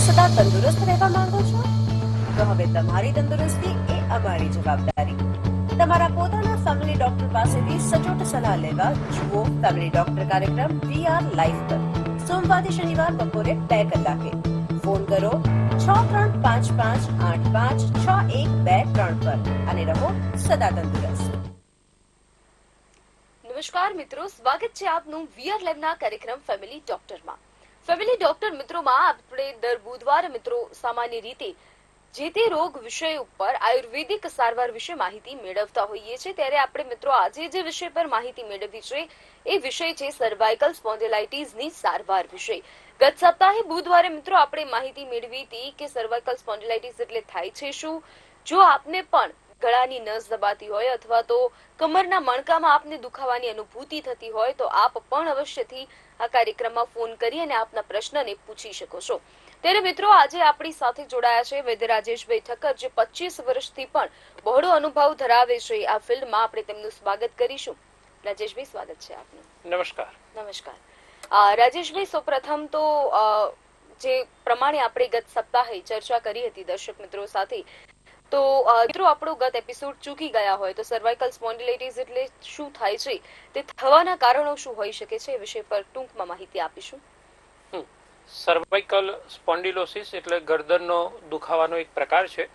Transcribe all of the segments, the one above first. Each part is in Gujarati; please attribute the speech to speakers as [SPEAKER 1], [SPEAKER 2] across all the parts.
[SPEAKER 1] સદા તંદુરસ્ત રહેવા માંગો છો? તો હવે તમારી તંદુરસ્તી એ અમારી જવાબદારી. તમારા પોતાના ફેમિલી ડોક્ટર પાસેથી સચોટ સલાહ લેવા જુઓ ફેમિલી ડોક્ટર કાર્યક્રમ VR લાઈવ પર સોમવારથી શનિવાર બપોરે 2 કલાકે. ફોન કરો 6355856123 પર અને રહો સદા તંદુરસ્ત.
[SPEAKER 2] નમસ્કાર મિત્રો, સ્વાગત છે આપનું VR લાઈવના કાર્યક્રમ ફેમિલી ડોક્ટરમાં. ફેમિલી ડોક્ટર મિત્રોમાં આપણે દર બુધવારે મિત્રો સામાન્ય રીતે જે તે રોગ વિષય ઉપર આયુર્વેદિક સારવાર વિશે માહિતી મેળવતા હોઈએ છીએ. ત્યારે આપણે મિત્રો આજે જે વિષય પર માહિતી મેળવી છે એ વિષય છે સર્વાઇકલ સ્પોન્ડિલાઇટિસની સારવાર વિશે. ગત સપ્તાહે બુધવારે મિત્રો આપણે માહિતી મેળવી હતી કે સર્વાઇકલ સ્પોન્ડિલાઇટિસ એટલે થાય છે શું. જો આપને પણ ગળાની નસ દબાતી હોય અથવા તો કમરના મણકામાં આપને દુખાવાની અનુભૂતિ થતી હોય તો આપ પણ અવશ્યથી આ કાર્યક્રમમાં ફોન કરી અને આપના પ્રશ્નને પૂછી શકો છો. ત્યારે મિત્રો આજે આપણી સાથે જોડાયા છે વૈદ્ય રાજેશભાઈ ઠક્કર, જે 25 વર્ષથી પણ બહોળો અનુભવ ધરાવે છે આ ફિલ્ડમાં. આપણે તેમનું સ્વાગત કરીશું. રાજેશભાઈ, સ્વાગત છે આપનું.
[SPEAKER 3] નમસ્કાર.
[SPEAKER 2] નમસ્કાર રાજેશભાઈ, સૌપ્રથમ તો જે પ્રમાણે આપણે ગત સપ્તાહે ચર્ચા કરી હતી દર્શક મિત્રો સાથે, તો મિત્રો આપણો ગત એપિસોડ ચૂકી ગયા હોય તો સર્વાઇકલ સ્પોન્ડિલાઇટિસ એટલે શું થાય છે, તે થવાના કારણો શું હોઈ શકે છે, એ વિષય પર ટૂંકમાં માહિતી આપીશું.
[SPEAKER 3] સર્વાઇકલ સ્પોન્ડિલોસિસ એટલે ગરદનનો દુખાવાનો એક પ્રકાર છે.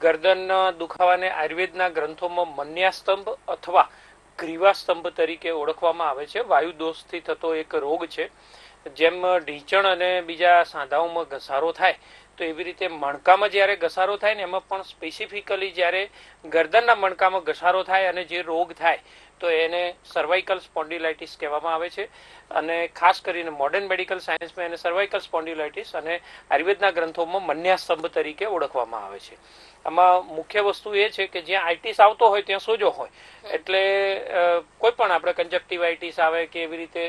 [SPEAKER 3] ગરદનના દુખાવાને આયુર્વેદના ગ્રંથોમાં મન્યાસ્તંભ અથવા ગ્રીવાસ્તંભ તરીકે ઓળખવામાં આવે છે. વાયુ દોષથી થતો એક રોગ છે. જેમ ઢીંચણ અને બીજા સાંધાઓમાં ઘસારો થાય તો એવી રીતે મણકામાં જ્યારે ઘસારો થાય ને એમાં પણ સ્પેસિફિકલી જ્યારે ગરદનના મણકામાં ઘસારો થાય અને જે રોગ થાય તો એને સર્વાઇકલ સ્પોન્ડિલાઇટિસ કહેવામાં આવે છે. અને ખાસ કરીને મોડર્ન મેડિકલ સાયન્સમાં એને સર્વાઇકલ સ્પોન્ડિલાઇટિસ અને આયુર્વેદના ગ્રંથોમાં મન્યાસ્તંભ તરીકે ઓળખવામાં આવે છે. આમાં મુખ્ય વસ્તુ એ છે કે જ્યાં આઇટિસ આવતો હોય ત્યાં સોજો હોય. એટલે કોઈ પણ આપણે કંજક્ટિવાઇટિસ આવે કે એવી રીતે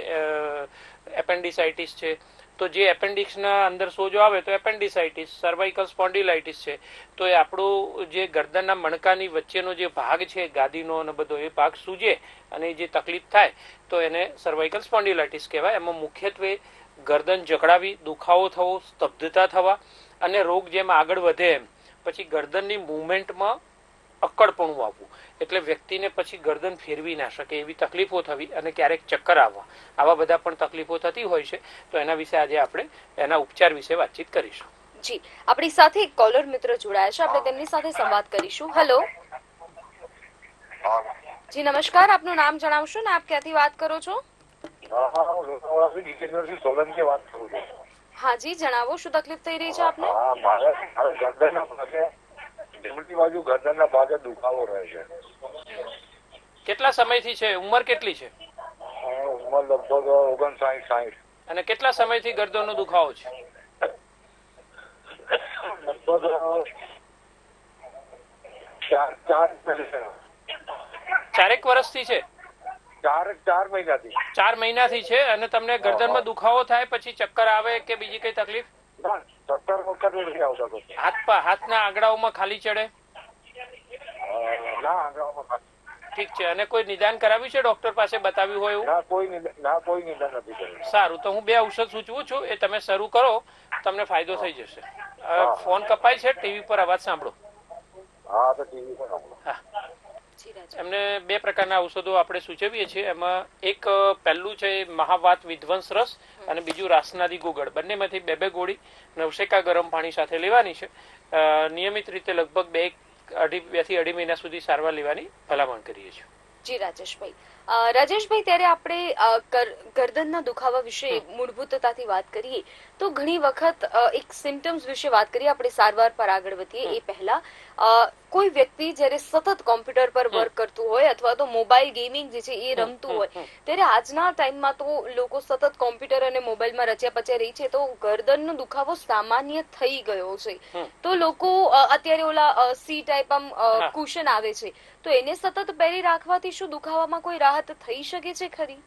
[SPEAKER 3] એપેન્ડિસાઇટિસ છે, તો જે એપેન્ડિક્સના અંદર સોજો આવે તો એપેન્ડિસાઇટિસ. સર્વાઇકલ સ્પોન્ડિલાઇટિસ છે તો એ આપણું જે ગરદનના મણકાની વચ્ચેનો જે ભાગ છે ગાદીનો અને બધો એ ભાગ સૂજે અને જે તકલીફ થાય તો એને સર્વાઇકલ સ્પોન્ડિલાઇટિસ કહેવાય. એમાં મુખ્યત્વે ગરદન જકડાવી, દુખાવો થવો, સ્તબ્ધતા થવા અને રોગ જેમ આગળ વધે એમ પછી ગરદનની મૂવમેન્ટમાં અક્કડપણું આવવું, એટલે વ્યક્તિને પછી ગરદન ફેરવી ના શકે એવી તકલીફો થવી અને ક્યારેક ચક્કર આવવા, આવા બધા પણ તકલીફો થતી હોય છે. તો એના વિશે આજે આપણે એના ઉપચાર વિશે વાતચીત કરીશું.
[SPEAKER 2] જી, આપણી સાથે એક કોલર મિત્ર જોડાયા છે, આપણે તેમની સાથે સંવાદ કરીશું. હેલો જી, નમસ્કાર. આપનું નામ જણાવશો ને આપ ક્યાંથી વાત કરો છો? હા જી, જણાવો, શું તકલીફ થઈ રહી છે આપને?
[SPEAKER 4] ગરદનના ભાગે દુખાવો રહે છે.
[SPEAKER 3] કેટલા સમયથી છે? ઉંમર કેટલી છે?
[SPEAKER 4] ઉંમર લગભગ 59-60.
[SPEAKER 3] અને કેટલા સમયથી ગરદનનો દુખાવો છે?
[SPEAKER 4] લગભગ
[SPEAKER 3] 4 વર્ષથી છે?
[SPEAKER 4] 4 મહિનાથી.
[SPEAKER 3] 4 મહિનાથી છે. અને તમને ગરદનમાં દુખાવો થાય પછી ચક્કર આવે કે બીજી કઈ તકલીફ? હાથના આંગળાઓમાં ખાલી ચડે? ઠીક છે. અને કોઈ નિદાન કરાવ્યું છે? ડોક્ટર પાસે બતાવ્યું હોય એવું?
[SPEAKER 4] કોઈ નિદાન નથી કર્યું.
[SPEAKER 3] સારું, તો હું 2 ઔષધ સૂચવું છું, એ તમે શરૂ કરો, તમને ફાયદો થઈ જશે. ફોન કપાય છે, ટીવી પર અવાજ સાંભળો.
[SPEAKER 4] હા, તો ટીવી પર સાંભળો.
[SPEAKER 3] હા, એમને 2 પ્રકારના ઔષધો આપણે સૂચવીએ છીએ. એમાં એક પહેલું છે મહાવાત વિધ્વંસ રસ અને બીજું રાસનાદી ગુગળ. બંનેમાંથી 2 ગોળી નવશેકા ગરમ પાણી સાથે લેવાની છે. નિયમિત રીતે લગભગ 2 થી અઢી મહિના સુધી સારવાર લેવાની ભલામણ કરીએ છીએ.
[SPEAKER 2] જી રાજેશભાઈ, ત્યારે આપણે ગરદનના દુખાવા વિશે મૂળભૂતતાથી વાત કરીએ તો ઘણી વખત એક સિમ્ટમ્સ વિશે વાત કરીએ. આપણે સારવાર પર આગળ વધીએ એ પહેલા કોઈ વ્યક્તિ જ્યારે સતત કોમ્પ્યુટર પર વર્ક કરતું હોય અથવા તો મોબાઈલ ગેમિંગ જે છે એ રમતું હોય, ત્યારે આજના ટાઈમમાં તો લોકો સતત કોમ્પ્યુટર અને મોબાઈલમાં રચ્યા પચ્યા રહી છે, તો ગરદનનો દુખાવો સામાન્ય થઈ ગયો છે. તો લોકો અત્યારે ઓલા સી ટાઈપ કુશન આવે છે, તો એને સતત પહેરી રાખવાથી શું દુખાવામાં કોઈ રાહત થઈ શકે છે ખરી?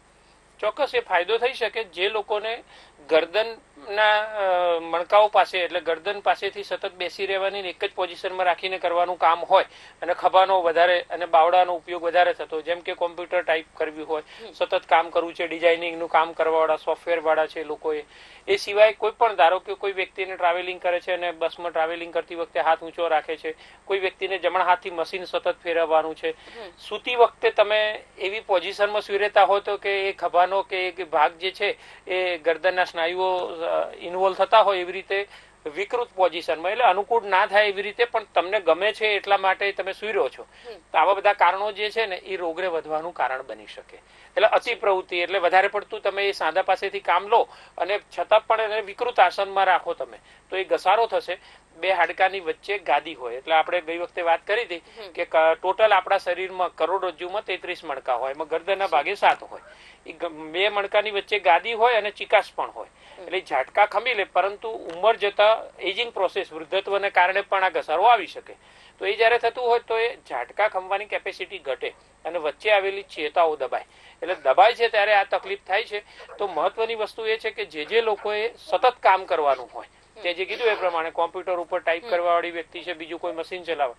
[SPEAKER 3] ચોક્કસ એ ફાયદો થઈ શકે. જે લોકોને ગરદન ના મણકાઓ પાસે એટલે ગરદન પાસેથી સતત બેસી રહેવાની ને એક જ પોઝિશનમાં રાખીને કરવાનું કામ હોય અને ખભાનો વધારે અને બાવડાનો ઉપયોગ વધારે થતો, જેમ કે કોમ્પ્યુટર ટાઈપ કરવી હોય, સતત કામ કરવું છે, ડિઝાઇનિંગનું કામ કરવાવાળા સોફ્ટવેર વાળા છે લોકોએ, એ સિવાય કોઈ પણ ધારો કે કોઈ વ્યક્તિને ટ્રાવેલિંગ કરે છે અને બસમાં ટ્રાવેલિંગ કરતી વખતે હાથ ઊંચો રાખે છે, કોઈ વ્યક્તિને જમણા હાથથી મશીન સતત ફેરવવાનું છે, સૂતી વખતે તમે એવી પોઝિશનમાં સુઈ રહેતા હોય તો કે એ ખભાનો કે એક ભાગ જે છે એ ગરદનના સ્નાયુઓ ઇન્વોલ્વ થતા હોય એવી રીતે વિકૃત પોઝિશનમાં, એટલે અનુકૂળ ના થાય એવી રીતે પણ તમને ગમે છે એટલા માટે તમે સુઈ રહ્યો છો, તો આવા બધા કારણો જે છે ને એ રોગરે વધવાનું કારણ બની શકે. એટલે અતિ પ્રવૃત્તિ એટલે વધારે પડતું તમે એ સાંધા પાસેથી કામ લો અને છતાં પણ એને વિકૃત આસનમાં રાખો તમે, તો એ ઘસારો થશે. બે હાડકાની વચ્ચે ગાદી હોય, એટલે આપણે ગઈ વખતે વાત કરી હતી કે ટોટલ આપણા શરીરમાં કરોડરજ્જુમાં 33 મણકા હોય, એમાં ગરદનના ભાગે 7 હોય. એ બે મણકાની વચ્ચે ગાદી હોય અને ચિકાસ પણ હોય, એટલે ઝાટકા ખમી લે, પરંતુ ઉંમર જતા એજિંગ પ્રોસેસ વૃદ્ધત્વને કારણે પણ આ ઘસારો આવી શકે. તો એ જયારે થતું હોય તો એ ઝાટકા ખમવાની કેપેસિટી ઘટે અને વચ્ચે આવેલી ચેતાઓ દબાય, એટલે દબાય છે ત્યારે આ તકલીફ થાય છે. તો મહત્વની વસ્તુ એ છે કે જે લોકોએ સતત કામ કરવાનું હોય, તે જે કીધું એ પ્રમાણે કોમ્પ્યુટર ઉપર ટાઈપ કરવા વાળી વ્યક્તિ છે, બીજું કોઈ મશીન ચલાવે,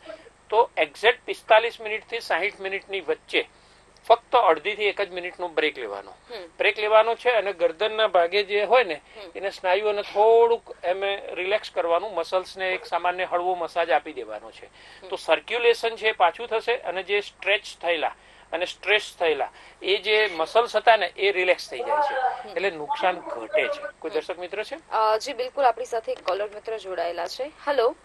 [SPEAKER 3] તો એક્ઝેક્ટ 45 મિનિટથી 60 મિનિટની વચ્ચે ફક્ત અડધીથી 1 જ મિનિટનો બ્રેક લેવાનો છે અને ગરદનના ભાગે જે હોય ને એને સ્નાયુઓને થોડુંક એમે રિલેક્સ કરવાનું, મસલ્સને એક સામાન્ય હળવો મસાજ આપી દેવાનો છે. તો સર્ક્યુલેશન છે પાછું થશે અને જે સ્ટ્રેચ થયેલા અને સ્ટ્રેસ થયેલા એ જે મસલ્સ હતા ને એ રિલેક્સ થઈ જાય છે, એટલે નુકસાન ઘટે છે. કોઈ દર્શક મિત્ર છે?
[SPEAKER 2] જી બિલકુલ, આપણી સાથે એક કોલર મિત્ર જોડાયેલા છે. હેલો.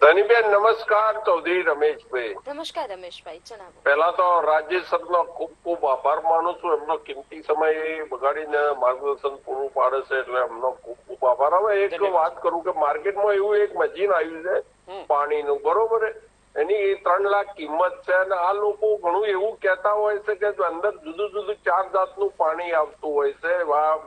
[SPEAKER 4] ધનીબેન નમસ્કાર, ચૌધરી રમેશભાઈ.
[SPEAKER 2] નમસ્કાર રમેશભાઈ, જણાવો.
[SPEAKER 4] પહેલા તો રાજ્ય સરનો ખૂબ ખૂબ આભાર માનું છું, એમનો કિંમતી સમય બગાડીને માર્ગદર્શન પૂરું પાડે છે, એટલે એમનો ખૂબ ખૂબ આભાર. હવે એક વાત કરું કે માર્કેટમાં એવું એક મશીન આવ્યું છે પાણીનું, બરોબર, એની 3 લાખ કિંમત છે અને આ લોકો ઘણું એવું કહેતા હોય છે કે અંદર જુદું જુદું 4 જાતનું પાણી આવતું હોય છે.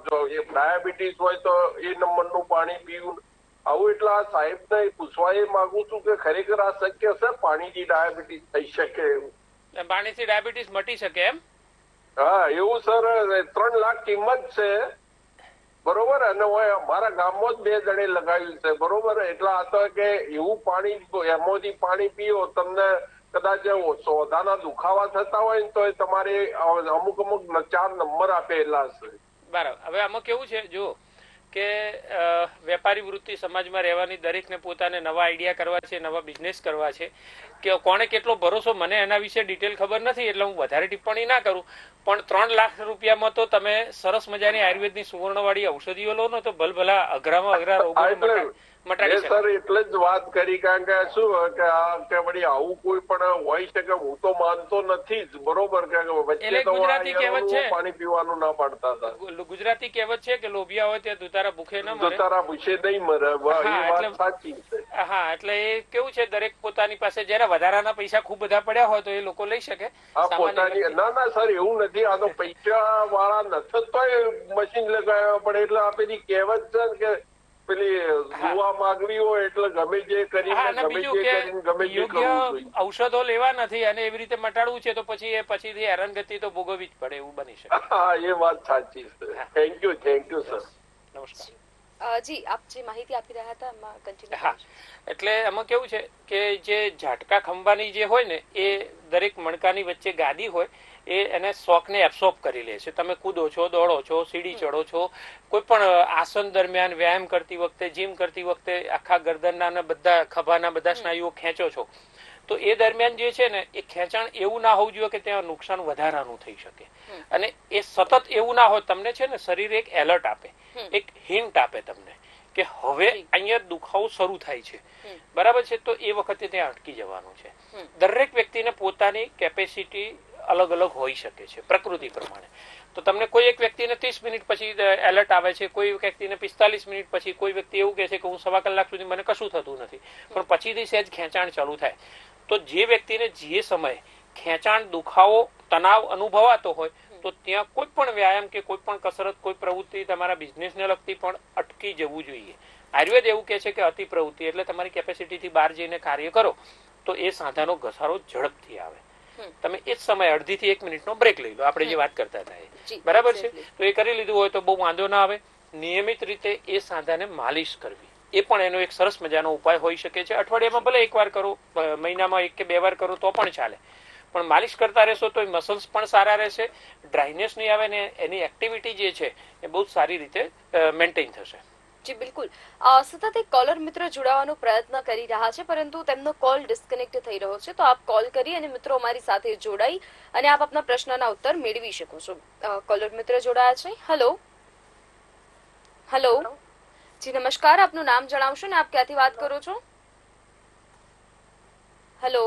[SPEAKER 4] જો ડાયાબિટીસ હોય તો એ નંબરનું પાણી પીવું આવું. એટલે આ સાહેબને પૂછવા એ માંગુ છું કે ખરેખર આ શક્ય છે, પાણીથી ડાયાબિટીસ થઈ શકે એવું?
[SPEAKER 3] પાણીથી ડાયાબિટીસ મટી શકે એમ?
[SPEAKER 4] હા એવું સર, 3 લાખ કિંમત છે, બરોબર. અને મારા ગામમાં જ 2 જણે લગાવ્યું છે, બરોબર. એટલે આ તો કે એવું પાણી એમાંથી પાણી પીઓ, તમને કદાચ સોદાના દુખાવા થતા હોય ને તો તમારે અમુક 4 નંબર આપેલા છે.
[SPEAKER 3] બરાબર. હવે આમાં કેવું છે, જો કે વેપારી વૃત્તિ સમાજમાં રહેવાની, દરેકને પોતાને નવા આઈડિયા કરવા છે, નવા બિઝનેસ કરવા છે, કે કોને કેટલો ભરોસો મને એના વિશે ડિટેલ ખબર નથી, એટલે હું વધારે ટિપ્પણી ના કરું. પણ 3 લાખ રૂપિયામાં તો તમે સરસ મજાની આયુર્વેદની સુવર્ણવાળી ઔષધિઓ લો ને તો ભલભલા અઘરામાં અઘરા રોગો મટાડી શકે.
[SPEAKER 4] સર એટલે જ વાત કરી, કારણ કે શું કે વળી આવું કોઈ પણ હોય છે કે હું તો માનતો નથી જ, બરોબર. કે વચ્ચે તો પાણી પીવાનું ના પાડતા હતા.
[SPEAKER 3] ગુજરાતી કહેવત છે કે લોભિયા હોય ત્યાં દુતારા ભૂખે ન મરે.
[SPEAKER 4] દુતારા ભૂખે નહીં મરે, એ વાત સાચી છે.
[SPEAKER 3] હા, એટલે એ કેવું છે, દરેક પોતાની પાસે જયારે વધારાના પૈસા ખૂબ બધા પડ્યા હોય તો એ લોકો લઈ શકે.
[SPEAKER 4] ના સર એવું નથી, આ તો પૈસા વાળા નથી તો મશીન લગાવ્યા પડે. એટલે આ પેલી કહેવત છે કે પેલી દુઆ માંગવી હોય એટલે ગમે જે કરીને
[SPEAKER 3] યોગ્ય ઔષધો લેવા નથી અને એવી રીતે મટાડવું છે તો પછીથી હેરાનગતિ તો ભોગવવી જ પડે, એવું બની શકે.
[SPEAKER 4] હા એ વાત સાચી છે. Thank you sir.
[SPEAKER 3] નમસ્કાર.
[SPEAKER 2] જી, આપ જે માહિતી આપી રહ્યા હતા એમાં કન્ટિન્યુ.
[SPEAKER 3] હા, એટલે એમાં કેવું છે કે જે ઝાટકા ખંભાની જે હોય ને એ દરેક મણકાની વચ્ચે ગાદી હોય, એ એને શોખને એબ્સોર્બ કરી લે છે. તમે કૂદો છો, દોડો છો, સીડી ચડો છો, કોઈ પણ આસન દરમિયાન, વ્યાયામ કરતી વખતે, જીમ કરતી વખતે આખા ગરદનના અને બધા ખભાના બધા સ્નાયુઓ ખેંચો છો, તો એ દરમિયાન જે છે ને એ ખેંચાણ એવું ના હોવું જોઈએ કે ત્યાં નુકસાન વધારાનું થઈ શકે. અને એ સતત એવું ના હોય, તમને છે ને શરીર એક એલર્ટ આપે, એક હિન્ટ આપે તમને કે હવે અહીંયા દુખાવો શરૂ થાય છે, બરાબર છે, તો એ વખતે ત્યાં અટકી જવાનું છે. દરેક વ્યક્તિને પોતાની કેપેસિટી અલગ અલગ હોઈ શકે છે પ્રકૃતિ પ્રમાણે. તો તમને કોઈ એક વ્યક્તિને 30 મિનિટ પછી એલર્ટ આવે છે, કોઈ વ્યક્તિને 45 મિનિટ પછી, કોઈ વ્યક્તિ એવું કહે છે કે હું 1/4 કલાક સુધી મને કશું થતું નથી, પણ પછીથી સહેજ ખેંચાણ ચાલુ થાય. તો જે વ્યક્તિને જે સમયે ખેંચાણ, દુખાવો, તણાવ અનુભવાતો હોય તો ત્યાં કોઈ પણ વ્યાયામ કે કોઈ પણ કસરત, કોઈ પ્રવૃત્તિ તમારા બિઝનેસને લગતી પણ અટકી જવું જોઈએ. આયુર્વેદ એવું કહે છે કે અતિ પ્રવૃત્તિ એટલે તમારી કેપેસિટીથી બહાર જઈને કાર્ય કરો તો એ સાંધાનો ઘસારો ઝડપથી આવે. તમે એ જ સમયે અડધીથી 1 મિનિટનો બ્રેક લઈ લો, આપણે જે વાત કરતા હતા એ, બરાબર છે. તો એ કરી લીધું હોય તો બહુ વાંધો ના આવે. નિયમિત રીતે એ સાંધાને માલિશ કરવી એ પણ એનો એક સરસ મજાનો ઉપાય હોઈ શકે છે. અઠવાડિયામાં ભલે એકવાર કરો, મહિનામાં 1 કે 2 વાર કરો તો પણ ચાલે, પણ માલિશ કરતા રહેશો તો મસલ્સ પણ સારા રહેશે, ડ્રાયનેસ નહીં આવે ને એની એક્ટિવિટી જે છે એ બહુ સારી રીતે મેન્ટેન થશે.
[SPEAKER 2] જી બિલકુલ. સતત એક કોલર મિત્ર જોડાવાનો પ્રયત્ન કરી રહ્યા છે, પરંતુ તેમનો કોલ ડિસ્કનેક્ટ થઈ રહ્યો છે, તો આપ કોલ કરી અને મિત્રો અમારી સાથે જોડાઈ અને આપ આપના પ્રશ્નના ઉત્તર મેળવી શકો છો. કોલર મિત્ર જોડાયા છે. હેલો. હેલો. જી નમસ્કાર, આપનું નામ જણાવશો ને આપ ક્યાંથી વાત કરો છો? હેલો.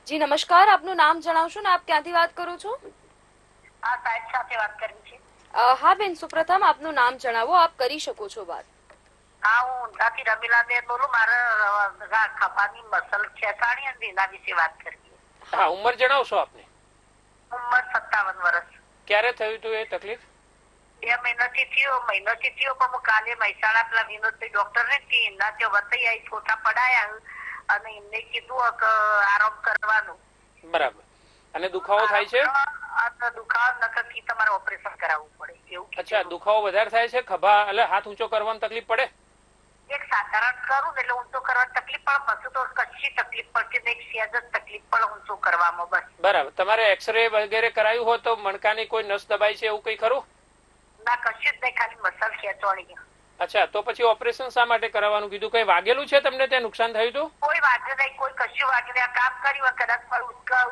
[SPEAKER 2] જી નમસ્કાર, આપનું નામ જણાવશો ને આપ ક્યાંથી વાત કરો છો?
[SPEAKER 5] હા, સાહેબ સાથે વાત કરવી છે.
[SPEAKER 2] હા બેન, સુપ્રથમ આપનું નામ જણાવો, આપ કરી શકો છો વાત.
[SPEAKER 5] હા, હું ઊંઝાથી રમીલાબેન બોલું. મારા ખભાની મસલ ખેંચાણી અને એના વિશે વાત કરવી.
[SPEAKER 3] હા, ઉંમર જણાવશો આપને?
[SPEAKER 5] ઉંમર 57 વર્ષ.
[SPEAKER 3] ક્યારે થયું હતું એ તકલીફ?
[SPEAKER 5] 2 મહિનાથી થયો પણ હું કાલે મહેસાણા પેલા વિનોદભાઈ ડોક્ટર ને એમના ત્યાં વતાઈ આવી, ફોટા પડાયા અને એમને કીધું કે આરામ કરવાનું.
[SPEAKER 3] બરાબર. અને દુખાવો થાય છે?
[SPEAKER 5] દુખાવો નથી, તમારે ઓપરેશન કરાવવું પડે એવું.
[SPEAKER 3] અચ્છા, દુખાવો વધારે થાય છે? ખભા એટલે હાથ ઊંચો કરવાની તકલીફ પડે?
[SPEAKER 5] એક સાધારણ કરું એટલે ઊંચો કરવાની તકલીફ પણ પછી તો કશી તકલીફ પડતી નહીં, સહેજ જ તકલીફ પડે ઊંચો કરવામાં બસ.
[SPEAKER 3] બરાબર. તમારે એક્સરે વગેરે કરાયું હોય તો મણકાની કોઈ નસ દબાઈ છે એવું કઈ ખરું?
[SPEAKER 5] ના, કશું જ નહીં, ખાલી મસલ ખેંચવાની.
[SPEAKER 3] અચ્છા, તો પછી ઓપરેશન શા માટે કરાવવાનું કીધું? કઈ વાગેલું છે તમને? ત્યાં નુકસાન થયું હતું?
[SPEAKER 5] કોઈ વાગે નહીં, કોઈ કશું વાગે નહીં. કામ કર્યું કદાચ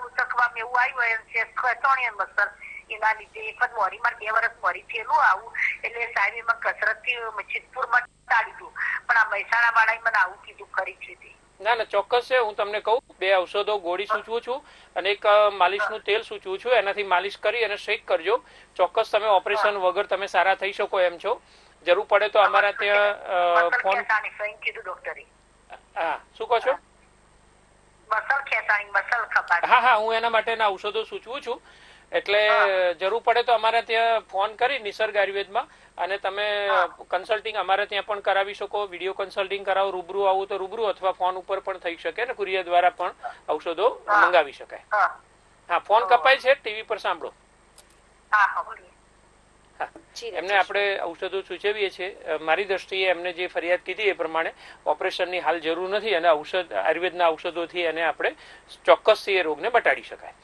[SPEAKER 5] ઉચકવામાં એવું આવ્યું હોય ખેંચવાની મસલ, એના લીધે એક જ મોરીમાં 2 વર્ષ મોરી થયેલું આવું, એટલે સાહેબ એમાં કસરત થી સિદ્ધપુરમાં ટાળી દઉં, પણ આ મહેસાણા વાળાએ મને આવું કીધું ખરી છે.
[SPEAKER 3] ના ના, ચોક્કસ છે. હું તમને કહું, 2 ઔષધો ગોળી સૂચવું છું અને એક માલિશનું તેલ સૂચવું છું. એનાથી માલિશ કરી અને શેક કરજો. ચોક્કસ તમે ઓપરેશન વગર તમે સારા થઈ શકો એમ છો. જરૂર પડે તો અમારા ત્યાં ફોન.
[SPEAKER 5] કીધું ડોક્ટરે.
[SPEAKER 3] હા, શું કહો છો?
[SPEAKER 5] મસલ ખેંચાણી, મસલ ખપાડી.
[SPEAKER 3] હા હા, હું એના માટેના ઔષધો સૂચવું છું. એટલે જરૂર પડે તો અમારે ત્યાં ફોન કરી નિસર્ગ આયુર્વેદમાં અને તમે કન્સલ્ટિંગ અમારે ત્યાં પણ કરાવી શકો. વિડીયો કન્સલ્ટિંગ કરાવો, રૂબરૂ આવું તો રૂબરૂ, અથવા ફોન ઉપર પણ થઈ શકે ને કુરિયર દ્વારા પણ ઔષધો મંગાવી શકાય. હા, ફોન કપાય છે, ટીવી પર સાંભળો. એમને આપણે ઔષધો સૂચવીએ છીએ. મારી દ્રષ્ટિએ એમને જે ફરિયાદ કીધી એ પ્રમાણે ઓપરેશનની હાલ જરૂર નથી અને આયુર્વેદના ઔષધોથી એને આપણે ચોક્કસથી એ રોગને મટાડી શકાય.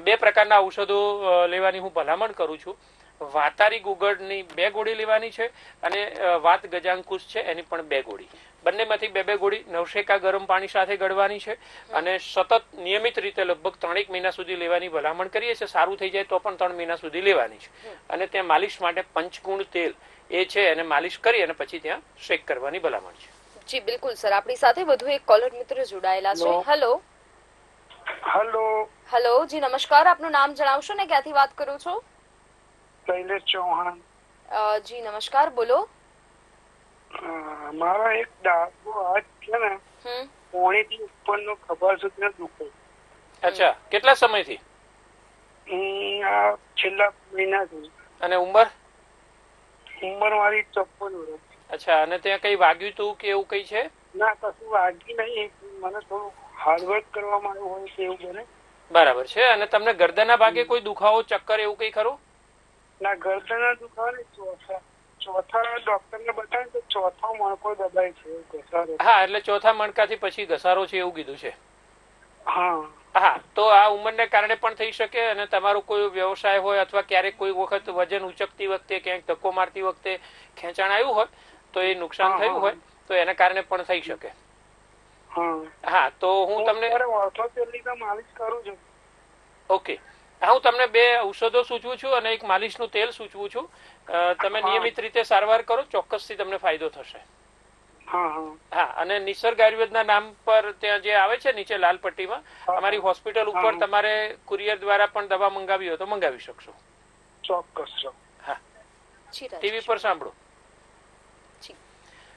[SPEAKER 3] 2 પ્રકારના ઔષધો લેવાની હું ભલામણ કરું છું. વાતારી ગુગળની 2 ગોળી લેવાની છે અને વાત ગજાંકુશ છે એની પણ 2 ગોળી. બંનેમાંથી 2 ગોળી નવશેકા ગરમ પાણી સાથે ગળવાની છે અને સતત નિયમિત રીતે લગભગ 3 મહિના સુધી લેવાની ભલામણ કરીએ છીએ. સારું થઈ જાય તો પણ 3 મહિના સુધી લેવાની છે. અને ત્યાં માલિશ માટે પંચગુણ તેલ એ છે એને માલિશ કરી અને પછી ત્યાં શેક કરવાની ભલામણ છે.
[SPEAKER 2] જી બિલકુલ સર, આપણી સાથે વધુ એક કોલર મિત્ર જોડાયેલા છે. હેલો. હેલો. જી નમસ્કાર, આપનું નામ જણાવશો ને ક્યાંથી વાત કરો છો?
[SPEAKER 6] શૈલેષ ચૌહાણ.
[SPEAKER 2] જી નમસ્કાર, બોલો.
[SPEAKER 6] મારા એક ડાબો હાથ છે ને, પોણીથી ઉપરનો ખભા સુધી દુખે.
[SPEAKER 3] અચ્છા, કેટલા સમયથી?
[SPEAKER 6] છેલ્લા મહિનાથી.
[SPEAKER 3] અને ઉંમર
[SPEAKER 6] મારી 54 વર્ષ.
[SPEAKER 3] અચ્છા, અને ત્યાં કઈ વાગ્યું તું કે એવું કઈ છે?
[SPEAKER 6] ના, કશું વાગી નહીં. મને થોડું હાર્ડવર્ક કરવામાં આવ્યું હોય એવું બને.
[SPEAKER 3] બરાબર છે. અને તમને ગરદનના ભાગે કોઈ દુખાવો, ચક્કર એવું કઈ ખરું?
[SPEAKER 6] ના, ગરદનના દુખાવા નહીં. ચોથા ડોક્ટર ને બતાવ્યું તો ચોથો મણકો દબાય છે.
[SPEAKER 3] હા, એટલે ચોથા મણકાથી પછી ઘસારો છે એવું કીધું છે.
[SPEAKER 6] હા
[SPEAKER 3] હા, તો આ ઉંમરને કારણે પણ થઈ શકે અને તમારો કોઈ વ્યવસાય હોય અથવા ક્યારેક કોઈ વખત વજન ઉચકતી વખતે ક્યાંક ધક્કો મારતી વખતે ખેંચાણ આવ્યું હોય તો એ નુકસાન થયું હોય તો એના કારણે પણ થઈ શકે. હા, તો હું તમને
[SPEAKER 6] માલિશ કરું છું.
[SPEAKER 3] ઓકે. હા, હું તમને 2 ઔષધો સૂચવું છું અને એક માલિશનું તેલ સૂચવું છું. તમે નિયમિત રીતે સારવાર કરો, ચોક્કસથી તમને ફાયદો થશે. હા, અને નિસર્ગ આયુર્વેદના નામ પર ત્યાં જે આવે છે નીચે લાલ પટ્ટીમાં, અમારી હોસ્પિટલ ઉપર તમારે કુરિયર દ્વારા પણ દવા મંગાવી હોય તો મંગાવી શકશો.
[SPEAKER 6] ચોક્કસ.
[SPEAKER 3] હા, ટીવી પર સાંભળો.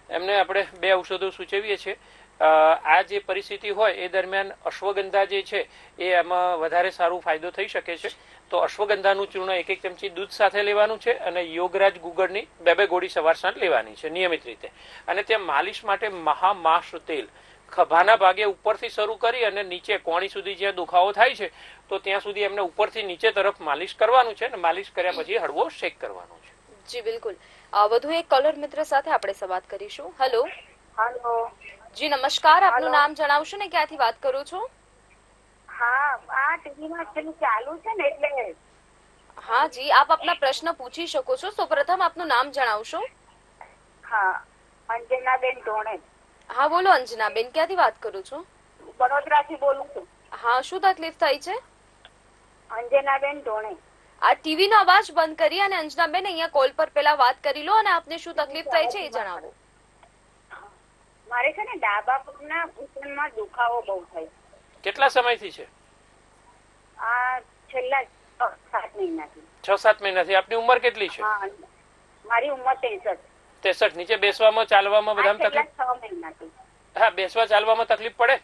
[SPEAKER 3] એમને આપણે 2 ઔષધો સૂચવીએ છીએ. આ જે પરિસ્થિતિ હોય એ દરમિયાન અશ્વગંધા જે છે એ એમાં વધારે સારું ફાયદો થઈ શકે છે. તો અશ્વગંધાનું ચૂર્ણ 1 ચમચી દૂધ સાથે લેવાનું છે અને યોગરાજ ગુગળની 2 ગોળી સવાર સાંજ લેવાની છે નિયમિત રીતે. અને ત્યાં માલિશ માટે મહામાશ તેલ ખભાના ભાગે ઉપરથી શરૂ કરી અને નીચે કોણી સુધી જ્યાં દુખાવો થાય છે તો ત્યાં સુધી એમને ઉપરથી નીચે તરફ માલિશ કરવાનું છે અને માલિશ કર્યા પછી હળવો શેક કરવાનો છે.
[SPEAKER 2] જી બિલકુલ. વધુ એક કોલર મિત્ર સાથે આપણે સંવાદ કરીશું. હેલો.
[SPEAKER 5] હેલો.
[SPEAKER 2] જી નમસ્કાર, આપનું નામ જણાવશો ને ક્યાંથી વાત કરો છો?
[SPEAKER 5] હા, આ ટીવીમાં પેલું ચાલુ છે ને એટલે.
[SPEAKER 2] હા જી, આપ આપના પ્રશ્ન પૂછી શકો છો. સૌપ્રથમ આપનું નામ જણાવશો?
[SPEAKER 5] હા, અંજનાબેન ધોણે.
[SPEAKER 2] હા બોલો અંજનાબેન, ક્યાંથી વાત કરો છો?
[SPEAKER 5] વડોદરાથી બોલું છું.
[SPEAKER 2] હા, શું તકલીફ થઈ છે?
[SPEAKER 5] અંજનાબેન ધોણે.
[SPEAKER 2] આ ટીવી નો અવાજ બંધ કરી અને અંજનાબેન અહીંયા કોલ પર પેલા વાત કરી લો અને આપને શું તકલીફ થઈ છે એ જણાવો.
[SPEAKER 5] મારે છે ને ડાબા પગના ઘૂંટણમાં દુખાવો બહુ થાય.
[SPEAKER 3] કેટલા સમયથી છે?
[SPEAKER 5] આ છેલ્લા 7 મહિનાથી.
[SPEAKER 3] 6-7 મહિનાથી. આપની ઉંમર કેટલી છે?
[SPEAKER 5] હા, મારી ઉંમર 63.
[SPEAKER 3] 63. નીચે બેસવામાં ચાલવામાં બધામાં
[SPEAKER 5] છેલ્લા
[SPEAKER 3] તકલીફ?
[SPEAKER 5] 6 મહિનાથી.
[SPEAKER 3] હા, બેસવા ચાલવામાં તકલીફ પડે?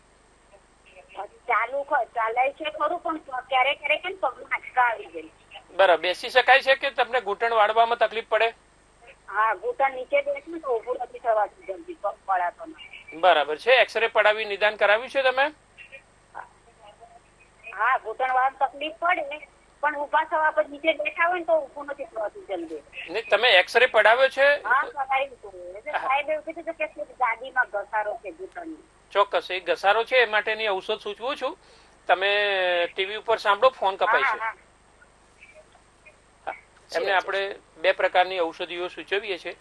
[SPEAKER 5] ચાલાય છે ખરું, પણ ક્યારેક ક્યારેક છે ને પગમાં આંચકા આવી જાય.
[SPEAKER 3] બરાબર. બેસી શકાય છે કે તમને ઘૂંટણ વાળવામાં તકલીફ પડે?
[SPEAKER 5] હા, ઘૂંટણ નીચે બેસું તો ઊભું નથી થવાતું જલ્દી, પગ પડાતો નથી.
[SPEAKER 3] બરાબર છે. એક્સરે પડાવી નિદાન કરાવ્યું છે તમે?
[SPEAKER 5] હા, ઘૂંટણ વાળા તકલીફ પડે, પણ ઉભા થવા પર નીચે બેઠા હોય ને તો ઊભું નથી થવાતું જલ્દી.
[SPEAKER 3] ને તમે એક્સરે પડાવ્યો છે?
[SPEAKER 5] હા, કરાવ્યું હતું. એટલે સાહેબ એવું કીધું કે ગાડીમાં ઘસારો છે ઘૂંટણની.
[SPEAKER 3] ચોક્કસ. એ ઘસારો છે એ માટેની ઔષધ સૂચવું છું. તમે ટીવી ઉપર સાંભળો, ફોન કપાય છે.
[SPEAKER 5] હા.
[SPEAKER 3] એમને આપણે 2 પ્રકારની ઔષધિઓ સૂચવીએ છીએ.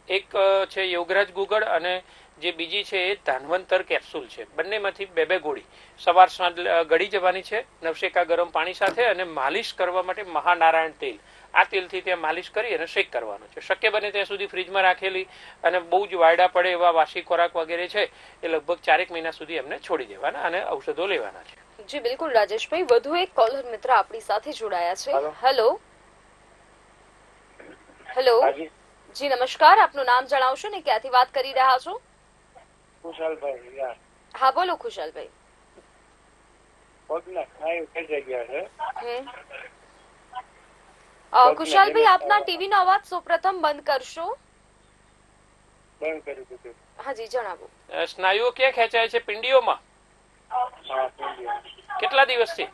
[SPEAKER 3] એક છે યોગરાજ ગુગળ અને જે બીજી છે એ ધાનવંતર કેપ્સ્યુલ છે. બંનેમાંથી 2-2 ગોળી સવાર સાંજ ગળી જવાની છે નવશેકા ગરમ પાણી સાથે, અને માલિશ કરવા માટે મહાનારાયણ તેલ, આ તેલથી ત્યાં માલિશ કરી અને શેક કરવાનો છે. શક્ય બને ત્યાં સુધી ફ્રીજમાં રાખેલી અને બહુ જ વાયડા પડે એવા વાસી ખોરાક વગેરે છે એ લગભગ 4 મહિના સુધી એમને છોડી દેવાના અને ઔષધો લેવાના છે.
[SPEAKER 2] જી બિલકુલ રાજેશભાઈ. વધુ એક કોલર મિત્ર આપણી સાથે જોડાયા છે. હેલો. હેલો. જી નમસ્કાર, આપનું નામ જણાવશો ને ક્યાંથી વાત કરી રહ્યા છો?
[SPEAKER 6] ખુશાલભાઈ.
[SPEAKER 2] હા બોલો ખુશાલભાઈ.
[SPEAKER 6] પગના સ્નાયુ ખેંચાઈ ગયા છે.
[SPEAKER 2] ખુશાલભાઈ, આપના ટીવી નો અવાજ સૌપ્રથમ બંધ કરશો.
[SPEAKER 6] બંધ કરી દીધું.
[SPEAKER 2] હા જી જણાવો.
[SPEAKER 3] સ્નાયુઓ ક્યાં ખેંચાય છે? પિંડીઓમાં?
[SPEAKER 6] હા,
[SPEAKER 3] કેટલા દિવસથી?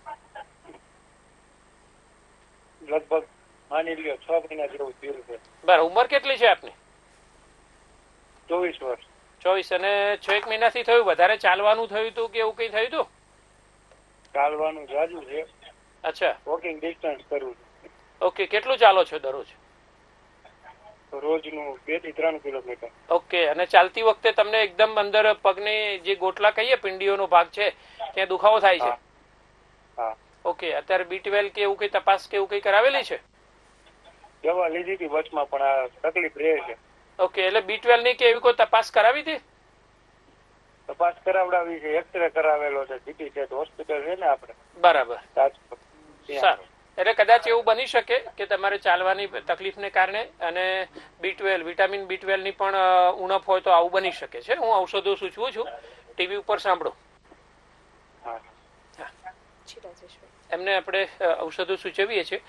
[SPEAKER 6] લગભગ માની લ્યો 6 મહિના જેવું થયું છે.
[SPEAKER 3] બરાબર. ઉંમર કેટલી છે આપની?
[SPEAKER 6] 24 વર્ષ.
[SPEAKER 3] 24. અને 6 મહિનાથી થયું? વધારે ચાલવાનું થયું હતું કે એવું કઈ થયું હતું?
[SPEAKER 6] ચાલવાનું જાજુ છે.
[SPEAKER 3] અચ્છા,
[SPEAKER 6] વોકિંગ ડિસ્ટન્સ કરવું છે.
[SPEAKER 3] ઓકે. કેટલું ચાલો છો દરરોજ?
[SPEAKER 6] રોજનું 2 થી 3 કિલોમીટર.
[SPEAKER 3] ઓકે. અને ચાલતી વખતે તમને એકદમ અંદર પગની જે ગોટલા કહીએ પિંડીઓનો ભાગ છે ત્યાં દુખાવો થાય છે?
[SPEAKER 6] હા.
[SPEAKER 3] ઓકે. અત્યારે B12 કે એવું કઈ તપાસ કે એવું કઈ કરાવેલી છે?
[SPEAKER 6] દવા લીધી હતી વચમાં, પણ આ તકલીફ રહે છે.
[SPEAKER 3] ઓકે. એટલે B12 ની કે એવી કોઈ તપાસ કરાવી હતી?
[SPEAKER 6] તપાસ કરાવડાવી છે, એક્સરે કરાવેલો છે, સિટી સેટ હોસ્પિટલ છે ને આપણે.
[SPEAKER 3] બરાબર.
[SPEAKER 6] રાજકોટ.
[SPEAKER 3] સારું. એટલે કદાચ એવું બની શકે કે તમારે ચાલવાની તકલીફને કારણે અને B12 વિટામિન B12 ની પણ ઉણપ હોય તો આવું બની શકે છે. હું ઔષધો સૂચવું છું, ટીવી ઉપર સાંભળો. એમને આપણે ઔષધો સૂચવીએ છીએ.